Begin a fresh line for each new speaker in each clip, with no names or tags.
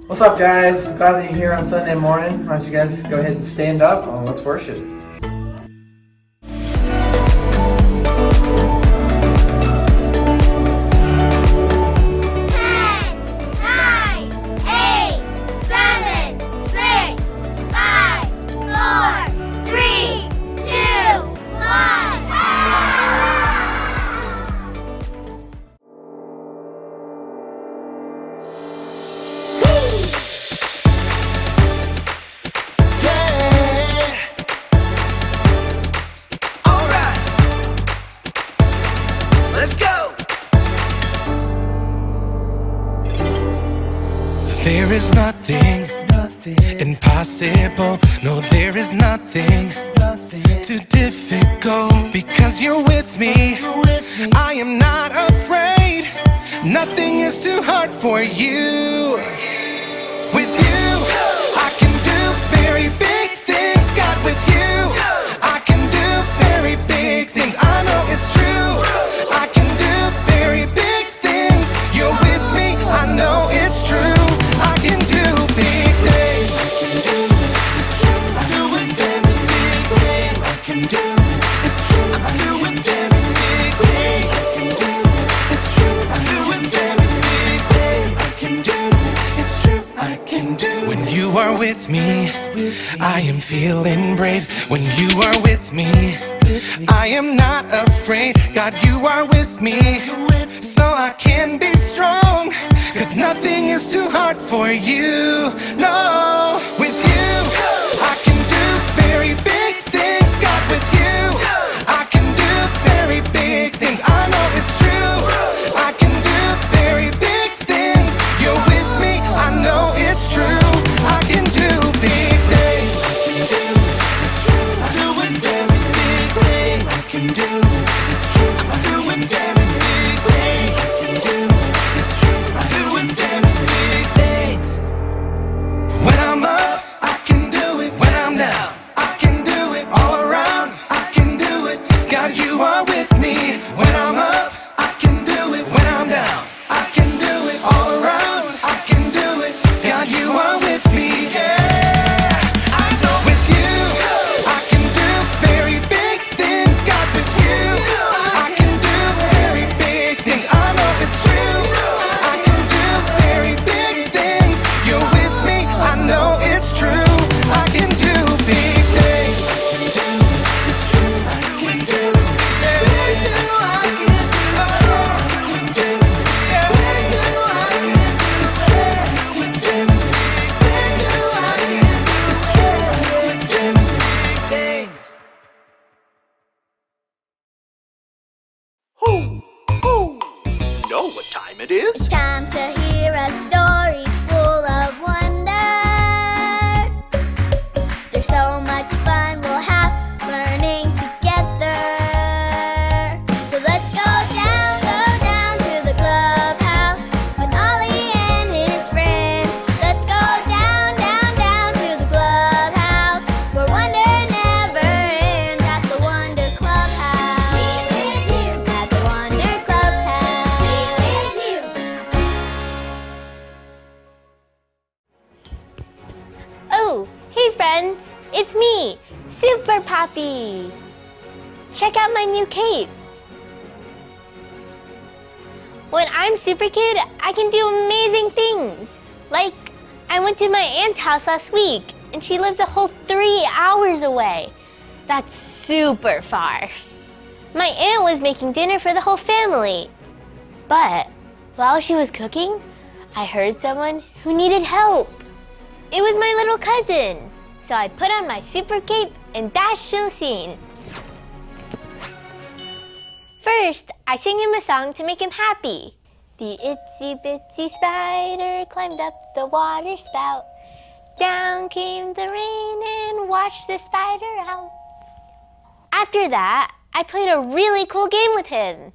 What's up, guys? Glad that you're here on Sunday morning. Why don't you guys go ahead and stand up and let's worship.
There is nothing impossible. No, there is nothing too difficult. Because you're with me, I am not afraid. Nothing is too hard for you. With you, I can do very big things. God, with you, I can do very big things. I know it's true. I can do very big things. You're with me, I know it's true. I can do big things. I can do it, it's true. I'm doing damn big things. I can do it, it's true. I'm doing damn big things. I can do it, it's true. I'm doing damn big things. I can do it, it's true. I can do it. When you are with me, I am feeling brave. When you are with me, I am not afraid. God, you are with me, so I can be strong. 'Cause nothing is too hard for you. No, with you, I can do very big things. God, with you, I can do very big things. I know it's true. I can do very big things. You're with me, I know it's true. I can do big things. I can do it, it's true. I'm doing damn big things. I can do it, it's true. I'm doing damn big things. I can do it, it's true. I'm doing damn big things. When I'm up, I can do it. When I'm down, I can do it. All around, I can do it. God, you are with me. When I'm up, I can do it. When I'm down, I can do it. All around, I can do it. God, you are with me. Yeah, I know with you, I can do very big things. God, with you, I can do very big things. I know it's true. I can do very big things. You're with me, I know it's true. I can do big things. I can do it, it's true. I can do it.
You know what time it is?
Time to hear a story full of wonder. There's so much fun we'll have learning together. So let's go down to the clubhouse with Ollie and his friends. Let's go down to the clubhouse where wonder never ends. At the me, Super Poppy. Check out my new cape. When I'm Super Kid, I can do amazing things. Like, I went to my aunt's house last week, and she lives a whole 3 hours away. That's super far. My aunt was making dinner for the whole family. But while she was cooking, I heard someone who needed help. It was my little cousin. So I put on my super cape and dashed to the scene. First, I sing him a song to make him happy. The itsy bitsy spider climbed up the water spout. Down came the rain and washed the spider out. After that, I played a really cool game with him.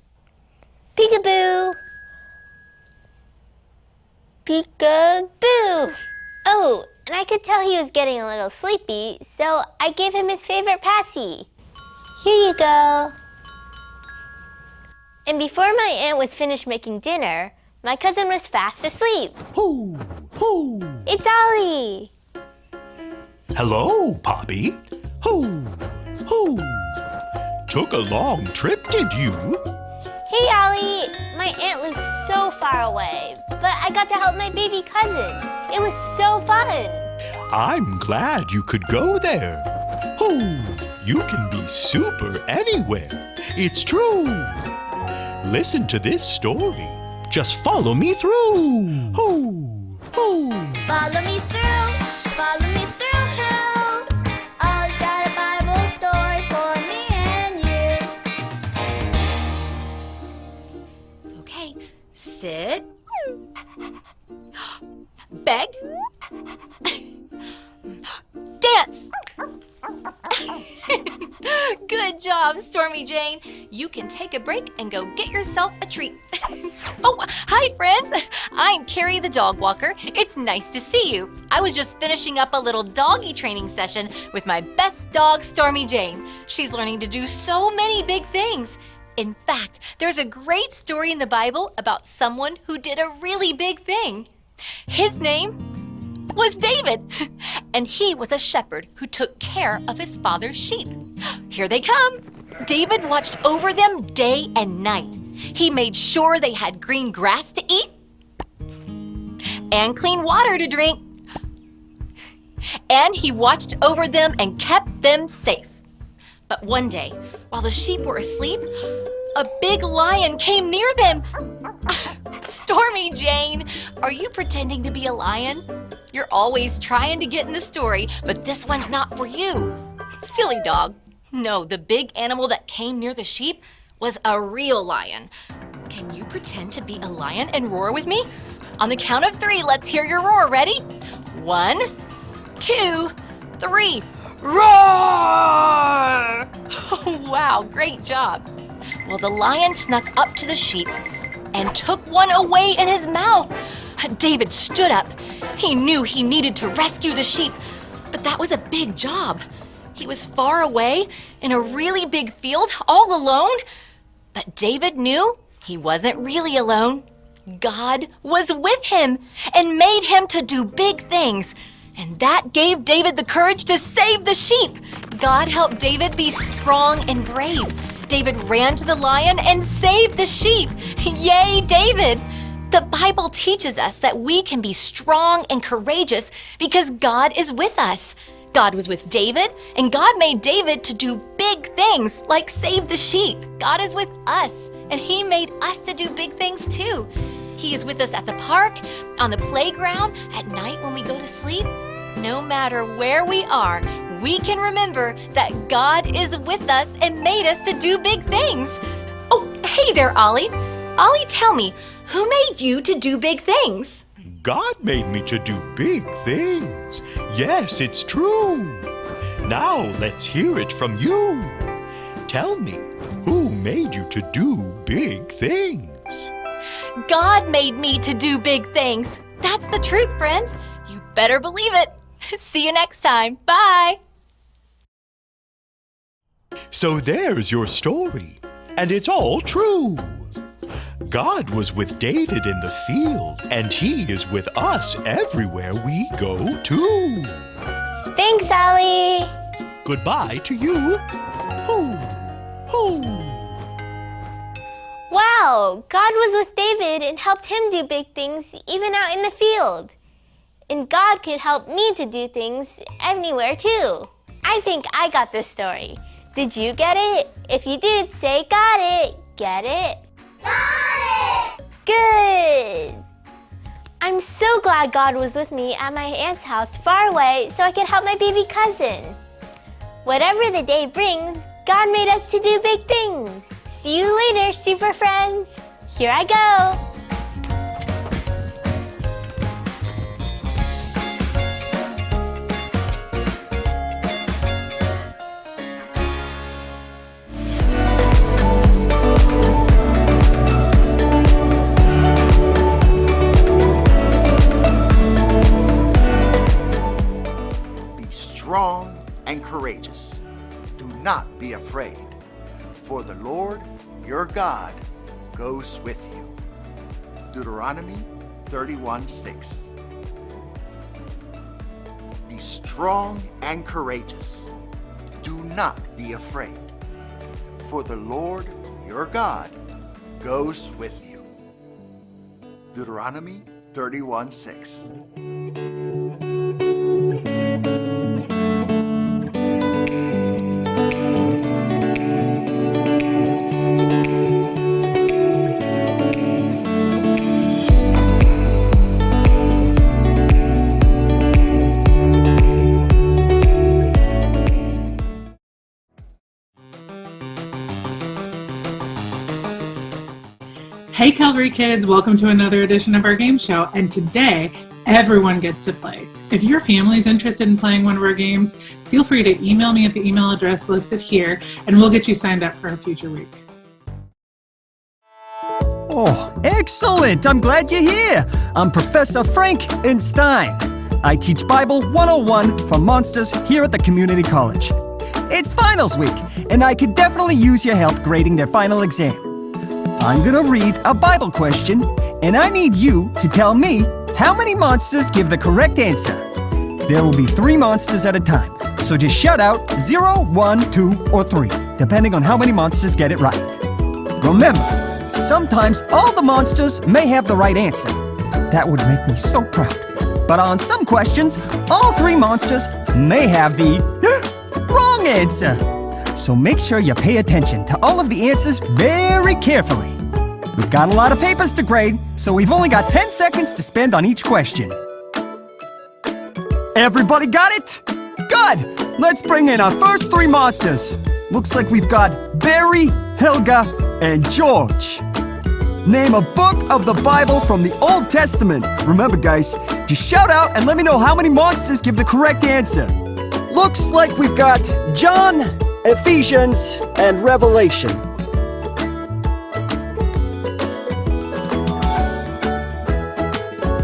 Peekaboo. Peekaboo. Oh, and I could tell he was getting a little sleepy, so I gave him his favorite passy. Here you go. And before my aunt was finished making dinner, my cousin was fast asleep.
Hoo, hoo.
It's Ollie.
Hello, Poppy. Hoo, hoo. Took a long trip, did you?
Hey, Ollie. My aunt lives so far away, but I got to help my baby cousin. It was so fun.
I'm glad you could go there. Hoo, you can be super anywhere. It's true. Listen to this story. Just follow me through. Hoo, hoo.
Follow me through, follow me through, hoo. Ollie's got a Bible story for me and you.
Okay, sit. Beg. Dance. Good job, Stormy Jane. You can take a break and go get yourself a treat. Oh, hi, friends. I'm Carrie the dog walker. It's nice to see you. I was just finishing up a little doggy training session with my best dog, Stormy Jane. She's learning to do so many big things. In fact, there's a great story in the Bible about someone who did a really big thing. His name was David, and he was a shepherd who took care of his father's sheep. Here they come. David watched over them day and night. He made sure they had green grass to eat and clean water to drink. And he watched over them and kept them safe. But one day, while the sheep were asleep, a big lion came near them. Stormy Jane, are you pretending to be a lion? You're always trying to get in the story, but this one's not for you. Silly dog. No, the big animal that came near the sheep was a real lion. Can you pretend to be a lion and roar with me? On the count of 3, let's hear your roar. Ready? 1, 2, 3. Roar! Oh, wow, great job. Well, the lion snuck up to the sheep and took one away in his mouth. David stood up. He knew he needed to rescue the sheep, but that was a big job. He was far away in a really big field, all alone. But David knew he wasn't really alone. God was with him and made him to do big things. And that gave David the courage to save the sheep. God helped David be strong and brave. David ran to the lion and saved the sheep. Yay, David! The Bible teaches us that we can be strong and courageous because God is with us. God was with David, and God made David to do big things like save the sheep. God is with us, and He made us to do big things too. He is with us at the park, on the playground, at night when we go to sleep. No matter where we are, we can remember that God is with us and made us to do big things. Oh, hey there, Ollie. Ollie, tell me, who made you to do big things?
God made me to do big things. Yes, it's true. Now let's hear it from you. Tell me, who made you to do big things?
God made me to do big things. That's the truth, friends. You better believe it. See you next time. Bye.
So there's your story, and it's all true. God was with David in the field, and He is with us everywhere we go too.
Thanks, Ollie.
goodbye to you. Hoo, hoo.
Wow, God was with David and helped him do big things even out in the field. And God could help me to do things anywhere too. I think I got this story. Did you get it? If you did, say got it. Get it? Got it! Good! I'm so glad God was with me at my aunt's house far away so I could help my baby cousin. Whatever the day brings, God made us to do big things. See you later, super friends. Here I go.
Be strong and courageous. Do not be afraid, for the Lord your God goes with you. Deuteronomy 31:6. Be strong and courageous. Do not be afraid, for the Lord your God goes with you. Deuteronomy 31:6.
Hey Calvary kids, welcome to another edition of our game show, and today everyone gets to play. If your family is interested in playing one of our games, feel free to email me at the email address listed here and we'll get you signed up for a future week.
Oh, excellent! I'm glad you're here! I'm Professor Frank Stein. I teach Bible 101 for monsters here at the community college. It's finals week, and I could definitely use your help grading their final exam. I'm gonna read a Bible question, and I need you to tell me how many monsters give the correct answer. There will be 3 monsters at a time, so just shout out 0, 1, 2, or 3, depending on how many monsters get it right. Remember, sometimes all the monsters may have the right answer. That would make me so proud. But on some questions, all 3 monsters may have the wrong answer. So make sure you pay attention to all of the answers very carefully. We've got a lot of papers to grade, so we've only got 10 seconds to spend on each question. Everybody got it? Good! Let's bring in our first 3 monsters. Looks like we've got Barry, Helga, and George. Name a book of the Bible from the Old Testament. Remember guys, just shout out and let me know how many monsters give the correct answer. Looks like we've got John, Ephesians, and Revelation.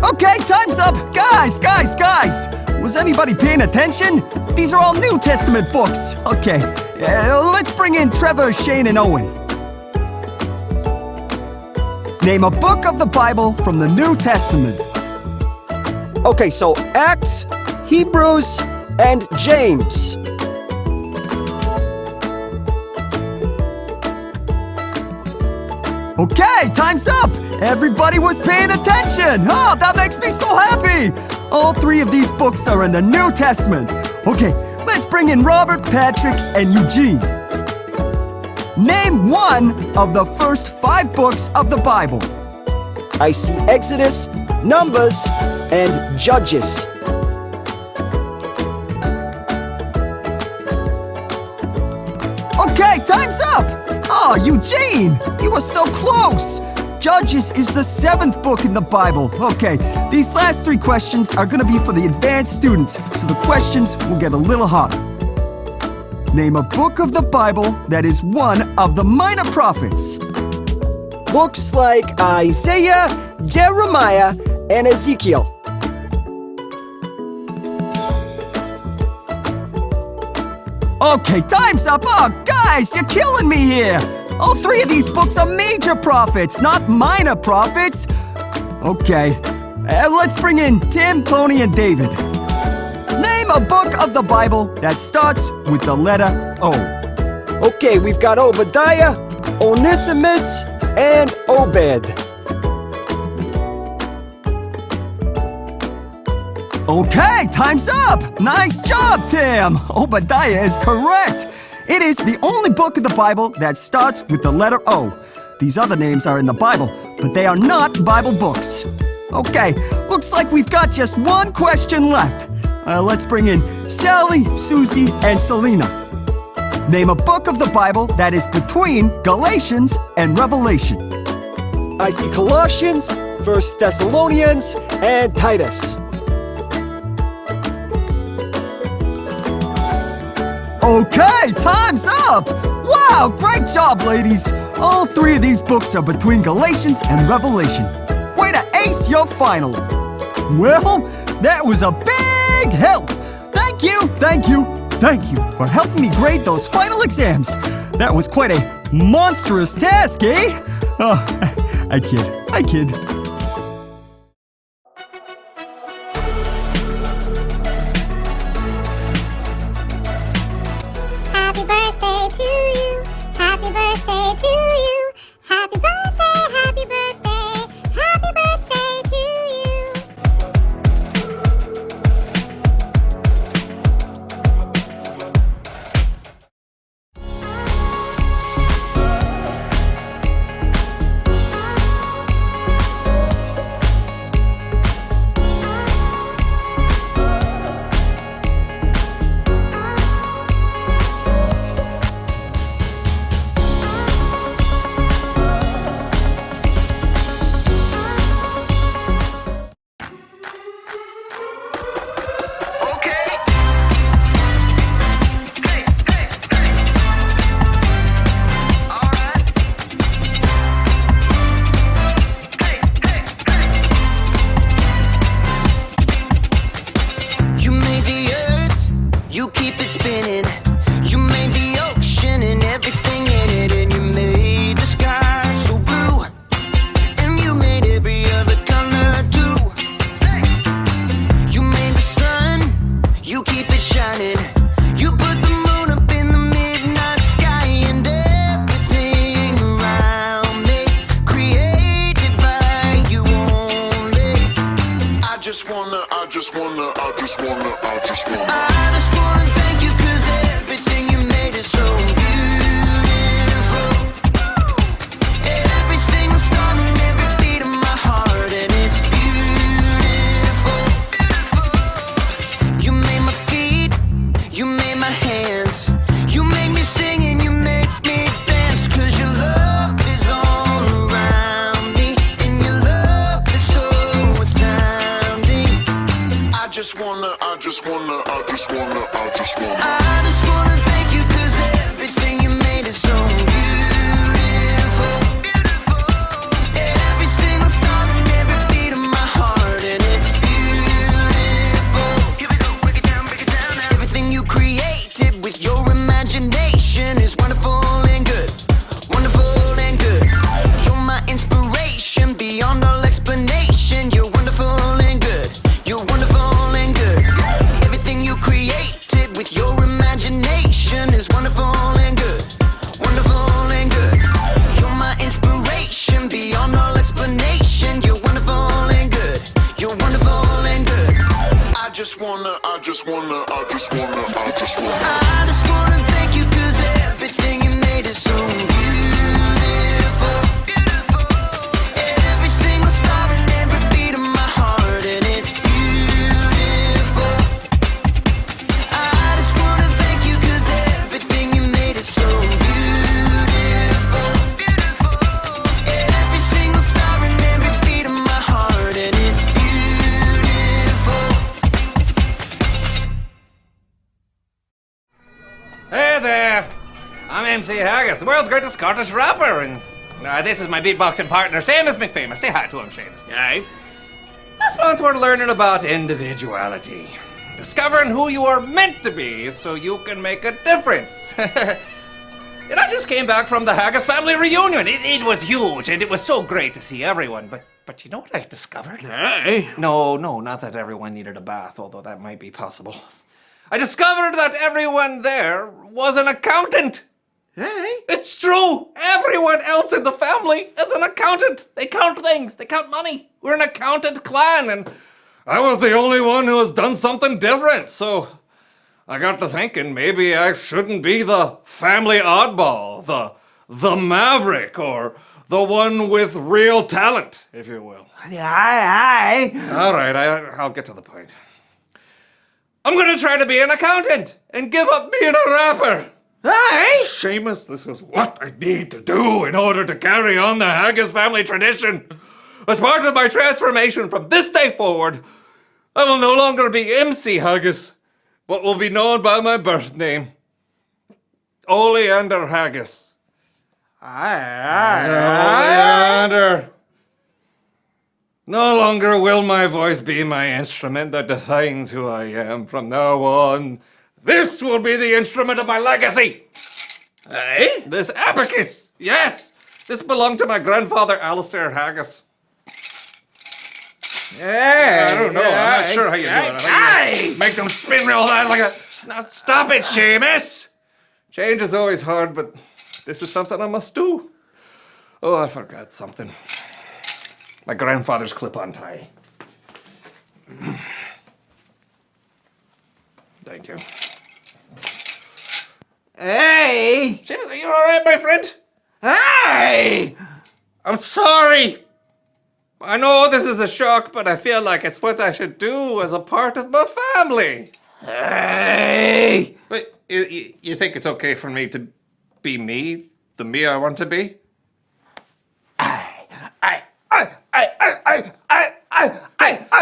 Okay, time's up! Guys! Was anybody paying attention? These are all New Testament books. Okay, let's bring in Trevor, Shane, and Owen. Name a book of the Bible from the New Testament. Okay, so Acts, Hebrews, and James. Okay, time's up! Everybody was paying attention! Oh, that makes me so happy! All 3 of these books are in the New Testament. Okay, let's bring in Robert, Patrick, and Eugene. Name one of the first 5 books of the Bible. I see Exodus, Numbers, and Judges. Okay, time's up! Oh, Eugene! You were so close! Judges is the 7th book in the Bible. Okay, these last 3 questions are gonna be for the advanced students, so the questions will get a little harder. Name a book of the Bible that is one of the minor prophets. Looks like Isaiah, Jeremiah, and Ezekiel. Okay, time's up! Oh, guys, you're killing me here! All 3 of these books are major prophets, not minor prophets! Okay, let's bring in Tim, Tony, and David. Name a book of the Bible that starts with the letter O. Okay, we've got Obadiah, Onesimus, and Obed. Okay, time's up! Nice job, Tim! Obadiah is correct! It is the only book of the Bible that starts with the letter O. These other names are in the Bible, but they are not Bible books. Okay, looks like we've got just one question left. Let's bring in Sally, Susie, and Selena. Name a book of the Bible that is between Galatians and Revelation. I see Colossians, 1 Thessalonians, and Titus. Okay, time's up! Wow, great job, ladies! All three of these books are between Galatians and Revelation. Way to ace your final! Well, that was a big help! Thank you for helping me grade those final exams. That was quite a monstrous task, eh? Oh, I kid.
Happy birthday to you. Happy birthday to you. Happy birthday, happy birthday. Happy birthday to you.
You made the earth, you keep it spinning. You made the ocean and everything in it, and you made the sky so blue, and you made every other color too. You made the sun, you keep it shining. You put the moon up in the midnight sky, and everything around me created by you only. I just wanna thank you, 'cause everything you made is so beautiful. Every single star and every beat of my heart, and it's beautiful. You made my feet, you made my hands. You make me sing and you make me dance, 'cause your love is all around me, and your love is so astounding. I just wanna thank you, 'cause everything you made is so beautiful. Every single star and every beat of my heart, and it's beautiful. Here we go, break it down now. Everything you created with your imagination is wonderful and good. Wonderful and good. You're my inspiration beyond all explanation. You're wonderful and good. You're wonderful and good. Everything you created with your imagination is wonderful and good. Wonderful and good. You're my inspiration beyond all explanation. You're wonderful and good. You're wonderful and good. I just wanna thank you, 'cause everything you made is so beautiful. Every single star and every beat of my heart, and it's beautiful. I just wanna thank you, 'cause everything you made is so beautiful. Every single star and every beat of my heart, and it's beautiful.
Hey there! I'm MC Haggis, the world's greatest Scottish rapper, and this is my beatboxing partner, Seamus McFamous. Say hi to him, Seamus. Aye. This month we're learning about individuality. Discovering who you are meant to be so you can make a difference. And I just came back from the Haggis family reunion. It was huge, and it was so great to see everyone, but you know what I discovered?
Hey.
No, not that everyone needed a bath, although that might be possible. I discovered that everyone there was an accountant.
Hey?
It's true. Everyone else in the family is an accountant. They count things. They count money. We're an accountant clan, and I was the only one who has done something different. So I got to thinking maybe I shouldn't be the family oddball, the maverick, or the one with real talent, if you will.
Aye.
All right, I'll get to the point. I'm gonna try to be an accountant and give up being a rapper.
Aye.
Seamus, this is what I need to do in order to carry on the Haggis family tradition. As part of my transformation from this day forward, I will no longer be MC Haggis, but will be known by my birth name, Oleander Haggis. Oleander. No longer will my voice be my instrument that defines who I am. From now on, this will be the instrument of my legacy.
Aye?
This abacus, yes, this belonged to my grandfather, Alistair Haggis.
Hey.
I don't know, I'm not sure how you do it.
Aye.
Make them spin real hard like a... Now stop it, Seamus! Change is always hard, but this is something I must do. Oh, I forgot something. My grandfather's clip-on tie. Thank you.
Hey.
Seamus, are you all right, my friend?
Aye.
I'm sorry. I know this is a shock, but I feel like it's what I should do as a part of my family.
Hey.
Wait, you think it's okay for me to be me? The me I want to be?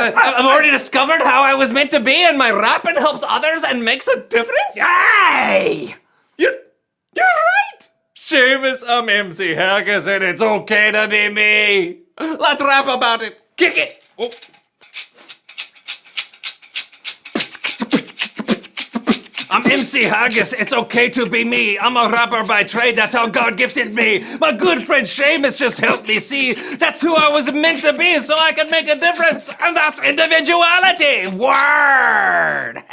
I've already discovered how I was meant to be, and my rapping helps others and makes a difference?
Aye.
You're right! Seamus, I'm MC Haggis, and it's okay to be me. Let's rap about it. Kick it. Oh. I'm MC Haggis, it's okay to be me. I'm a rapper by trade, that's how God gifted me. My good friend Seamus just helped me see that's who I was meant to be so I can make a difference. And that's individuality. Word!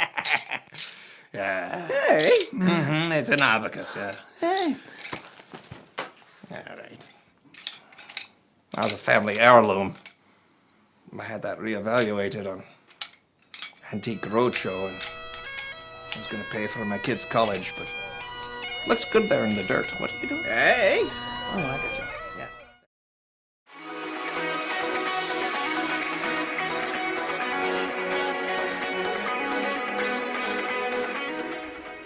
Yeah.
Hey.
Mm-hmm, it's an abacus, yeah.
Hey.
All right. That was a family heirloom. I had that reevaluated on Antique Roadshow, and I was going to pay for my kids' college, but looks good there in the dirt. What are you doing?
Hey.
Oh, I got you. Yeah.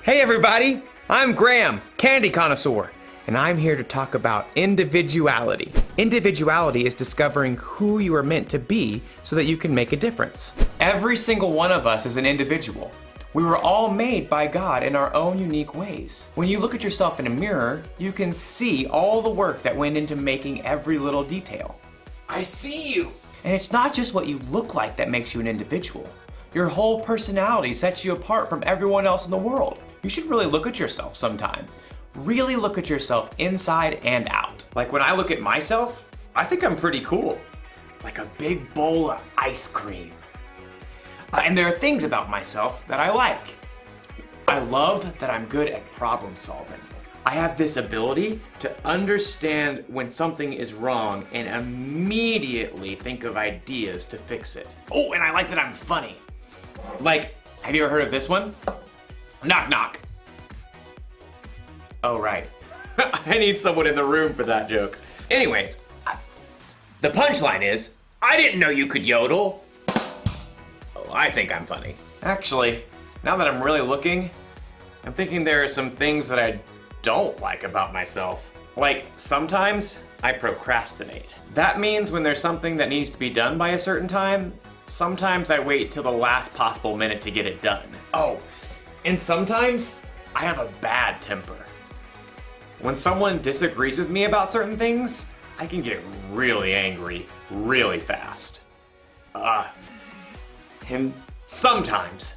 Hey everybody, I'm Graham, Candy Connoisseur, and I'm here to talk about individuality. Individuality is discovering who you are meant to be so that you can make a difference. Every single one of us is an individual. We were all made by God in our own unique ways. When you look at yourself in a mirror, you can see all the work that went into making every little detail. I see you! And it's not just what you look like that makes you an individual. Your whole personality sets you apart from everyone else in the world. You should really look at yourself sometime. Really look at yourself inside and out. Like when I look at myself, I think I'm pretty cool. Like a big bowl of ice cream. And there are things about myself that I like. I love that I'm good at problem solving. I have this ability to understand when something is wrong and immediately think of ideas to fix it. Oh, and I like that I'm funny. Like, have you ever heard of this one? Knock knock. Oh, right. I need someone in the room for that joke. Anyways, the punchline is, I didn't know you could yodel. Oh, I think I'm funny. Actually, now that I'm really looking, I'm thinking there are some things that I don't like about myself. Like, sometimes I procrastinate. That means when there's something that needs to be done by a certain time, sometimes I wait till the last possible minute to get it done. Oh, and sometimes I have a bad temper. When someone disagrees with me about certain things, I can get really angry really fast. And sometimes,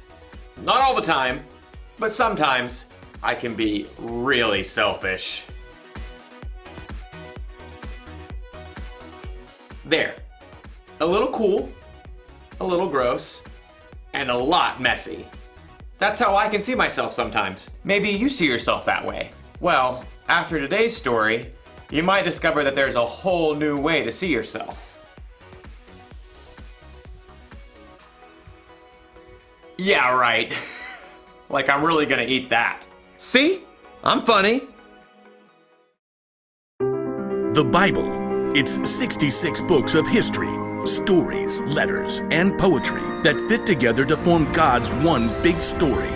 not all the time, but sometimes I can be really selfish. There. A little cool, a little gross, and a lot messy. That's how I can see myself sometimes. Maybe you see yourself that way. Well, after today's story, you might discover that there's a whole new way to see yourself. Yeah, right. Like I'm really gonna eat that. See? I'm funny.
The Bible. It's 66 books of history, stories, letters, and poetry that fit together to form God's one big story.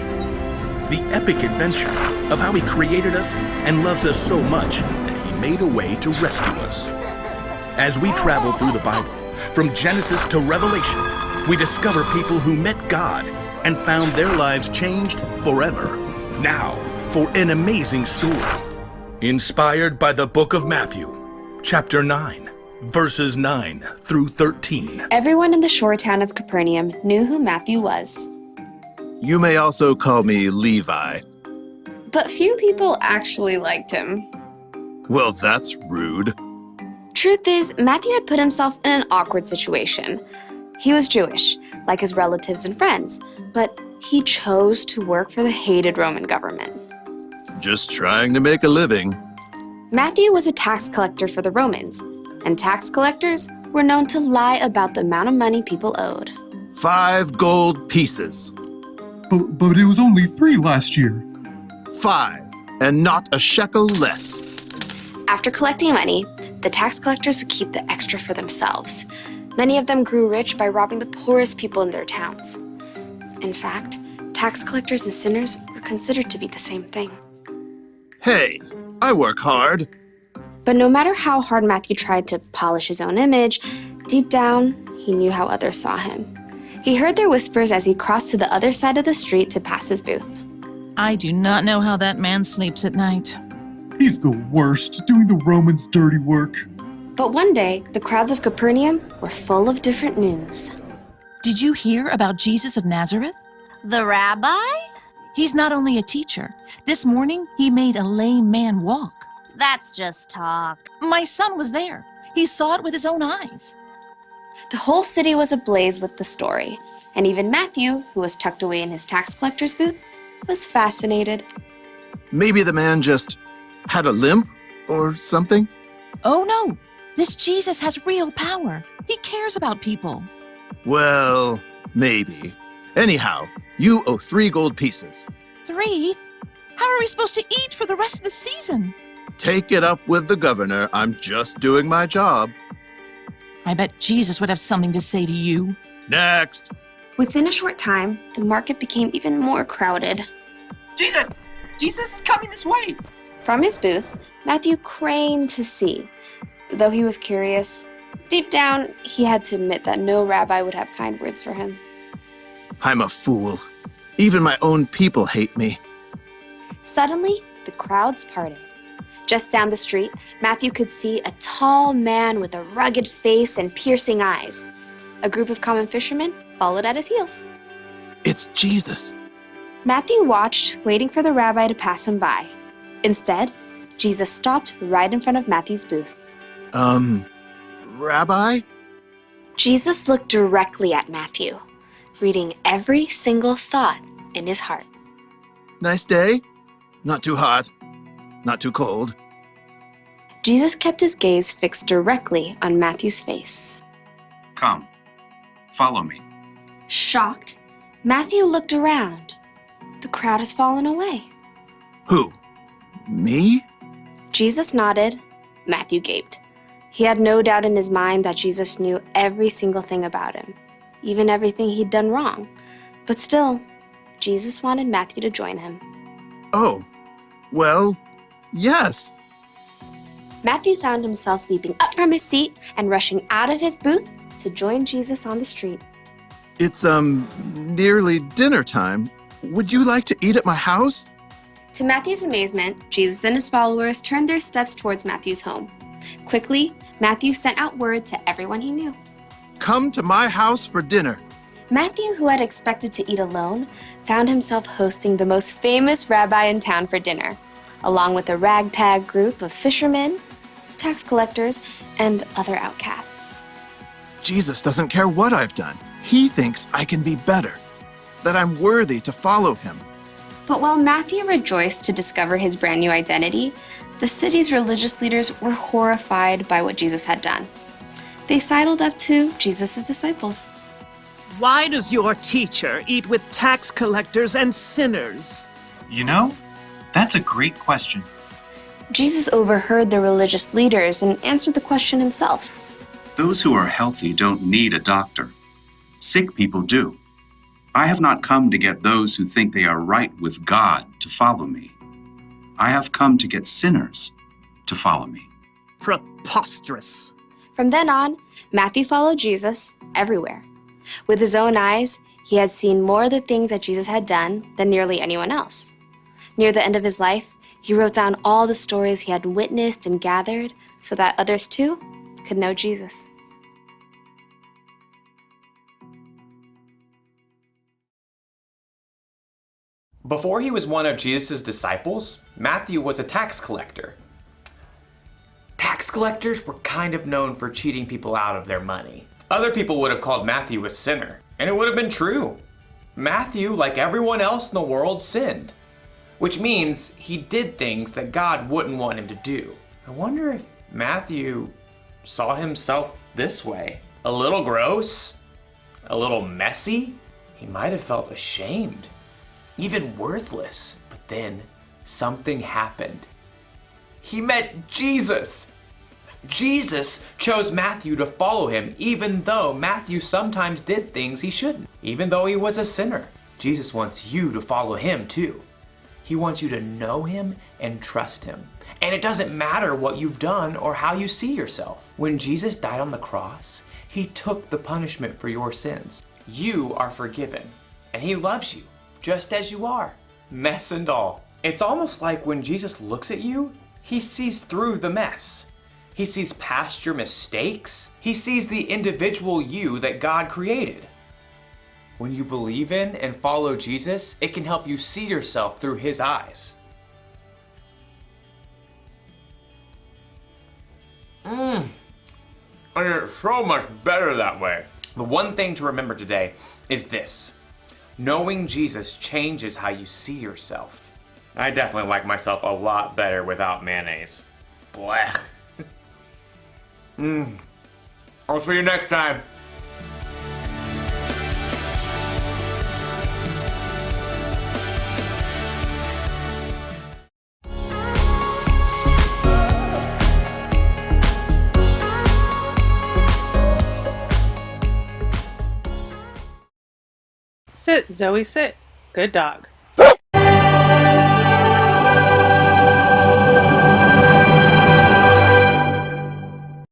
The epic adventure of how He created us and loves us so much that He made a way to rescue us. As we travel through the Bible, from Genesis to Revelation, we discover people who met God and found their lives changed forever. Now, for an amazing story. Inspired by the book of Matthew, chapter 9, verses 9 through 13.
Everyone in the shore town of Capernaum knew who Matthew was.
You may also call me Levi.
But few people actually liked him.
Well, that's rude.
Truth is, Matthew had put himself in an awkward situation. He was Jewish, like his relatives and friends, but he chose to work for the hated Roman government.
Just trying to make a living.
Matthew was a tax collector for the Romans, and tax collectors were known to lie about the amount of money people owed.
5 gold pieces.
But it was only 3 last year.
5, and not a shekel less.
After collecting money, the tax collectors would keep the extra for themselves. Many of them grew rich by robbing the poorest people in their towns. In fact, tax collectors and sinners were considered to be the same thing.
Hey, I work hard.
But no matter how hard Matthew tried to polish his own image, deep down, he knew how others saw him. He heard their whispers as he crossed to the other side of the street to pass his booth.
I do not know how that man sleeps at night.
He's the worst, doing the Romans' dirty work.
But one day, the crowds of Capernaum were full of different news.
Did you hear about Jesus of Nazareth?
The rabbi?
He's not only a teacher. This morning, he made a lame man walk.
That's just talk.
My son was there. He saw it with his own eyes.
The whole city was ablaze with the story, and even Matthew, who was tucked away in his tax collector's booth, was fascinated.
Maybe the man just had a limp or something?
Oh no, this Jesus has real power. He cares about people.
Well, maybe. Anyhow, you owe 3 gold pieces.
3? How are we supposed to eat for the rest of the season?
Take it up with the governor. I'm just doing my job.
I bet Jesus would have something to say to you.
Next.
Within a short time, the market became even more crowded.
Jesus! Jesus is coming this way!
From his booth, Matthew craned to see. Though he was curious, deep down, he had to admit that no rabbi would have kind words for him.
I'm a fool. Even my own people hate me.
Suddenly, the crowds parted. Just down the street, Matthew could see a tall man with a rugged face and piercing eyes. A group of common fishermen followed at his heels.
It's Jesus.
Matthew watched, waiting for the rabbi to pass him by. Instead, Jesus stopped right in front of Matthew's booth.
Rabbi?
Jesus looked directly at Matthew, reading every single thought in his heart.
Nice day? Not too hot. Not too cold.
Jesus kept his gaze fixed directly on Matthew's face.
Come, follow me.
Shocked, Matthew looked around. The crowd has fallen away.
Who? Me?
Jesus nodded. Matthew gaped. He had no doubt in his mind that Jesus knew every single thing about him, even everything he'd done wrong. But still, Jesus wanted Matthew to join him.
Oh, well, yes.
Matthew found himself leaping up from his seat and rushing out of his booth to join Jesus on the street.
It's, nearly dinner time. Would you like to eat at my house?
To Matthew's amazement, Jesus and his followers turned their steps towards Matthew's home. Quickly, Matthew sent out word to everyone he knew.
Come to my house for dinner.
Matthew, who had expected to eat alone, found himself hosting the most famous rabbi in town for dinner, along with a ragtag group of fishermen, tax collectors, and other outcasts.
Jesus doesn't care what I've done. He thinks I can be better. that I'm worthy to follow him.
But while Matthew rejoiced to discover his brand new identity, the city's religious leaders were horrified by what Jesus had done. They sidled up to Jesus' disciples.
Why does your teacher eat with tax collectors and sinners?
You know, that's a great question.
Jesus overheard the religious leaders and answered the question himself.
Those who are healthy don't need a doctor. Sick people do. I have not come to get those who think they are right with God to follow me. I have come to get sinners to follow me.
Preposterous.
From then on, Matthew followed Jesus everywhere. With his own eyes, he had seen more of the things that Jesus had done than nearly anyone else. Near the end of his life, he wrote down all the stories he had witnessed and gathered so that others too could know Jesus.
Before he was one of Jesus' disciples, Matthew was a tax collector. Tax collectors were kind of known for cheating people out of their money. Other people would have called Matthew a sinner, and it would have been true. Matthew, like everyone else in the world, sinned, which means he did things that God wouldn't want him to do. I wonder if Matthew saw himself this way. A little gross, a little messy. He might have felt ashamed, even worthless. But then something happened. He met Jesus. Jesus chose Matthew to follow him, even though Matthew sometimes did things he shouldn't. Even though he was a sinner, Jesus wants you to follow him too. He wants you to know him and trust him. And it doesn't matter what you've done or how you see yourself. When Jesus died on the cross, he took the punishment for your sins. You are forgiven, and he loves you just as you are, mess and all. It's almost like when Jesus looks at you, he sees through the mess. He sees past your mistakes. He sees the individual you that God created. When you believe in and follow Jesus, it can help you see yourself through his eyes. And it's so much better that way. The one thing to remember today is this. Knowing Jesus changes how you see yourself. I definitely like myself a lot better without mayonnaise. Blech. I'll see you next time.
Sit, Zoe, sit. Good dog.